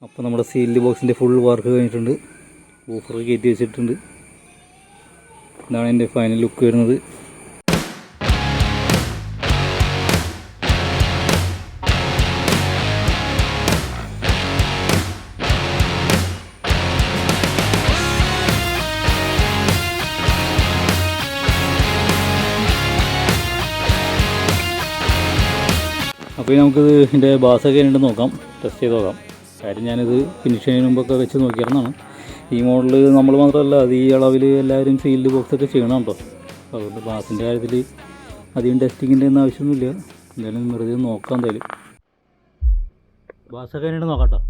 അപ്പോൾ നമ്മുടെ സീൽഡ് ബോക്സിൻ്റെ ഫുൾ വർക്ക് കഴിഞ്ഞിട്ടുണ്ട്. ഓഫർ കയറ്റി വെച്ചിട്ടുണ്ട്. ഇതാണ് എൻ്റെ ഫൈനൽ ലുക്ക് വരുന്നത്. അപ്പോൾ നമുക്കിത് ഇതിൻ്റെ ബാസൊക്കെ ഉണ്ട് നോക്കാം, ടെസ്റ്റ് ചെയ്ത് നോക്കാം. കാര്യം ഞാനിത് ഫിനിഷ് ചെയ്യുന്നതിന് മുമ്പൊക്കെ വെച്ച് നോക്കിയിരുന്നതാണ്. ഈ മോഡൽ നമ്മൾ മാത്രമല്ല, അത് ഈ അളവിൽ എല്ലാവരും സീൽഡ് ബോക്സൊക്കെ ചെയ്യണം കേട്ടോ. അതുകൊണ്ട് ബാസിൻ്റെ കാര്യത്തിൽ അധികം ടെസ്റ്റിങ്ങിൻ്റെ ഒന്നും ആവശ്യമൊന്നുമില്ല. എന്തായാലും വെറുതെ നോക്കാം. എന്തായാലും ബാസൊക്കെ ഉണ്ട് നോക്കാം കേട്ടോ.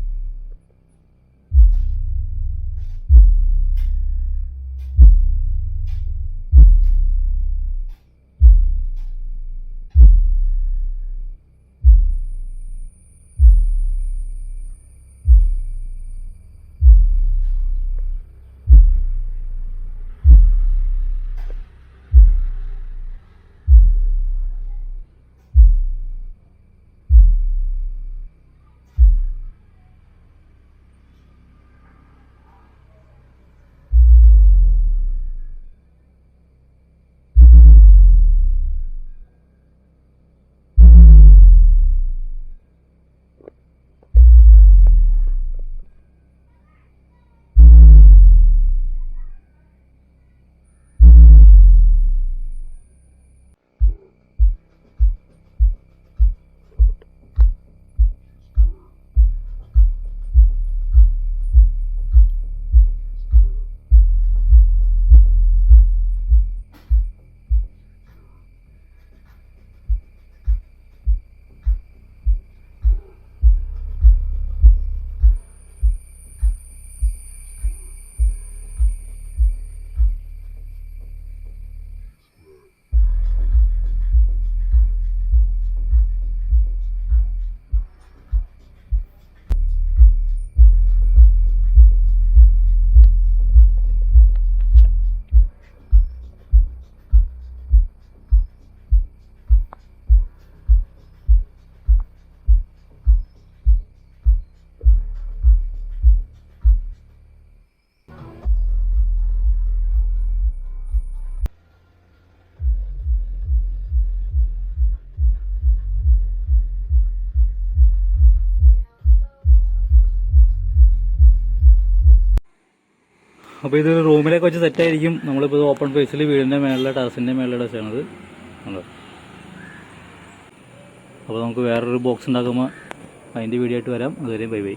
അപ്പോൾ ഇത് റൂമിലേക്ക് വെച്ച് സെറ്റായിരിക്കും. നമ്മളിപ്പോൾ ഓപ്പൺ ഫേസിൽ വീടിൻ്റെ മേളിലെ ടെറസിൻ്റെ മേളിലെ ഡെസ്സാണത്. അപ്പോൾ നമുക്ക് വേറൊരു ബോക്സ് ഉണ്ടാക്കുമ്പോൾ അതിൻ്റെ വീഡിയോ ആയിട്ട് വരാം. അതുവരെ ബൈ ബൈ.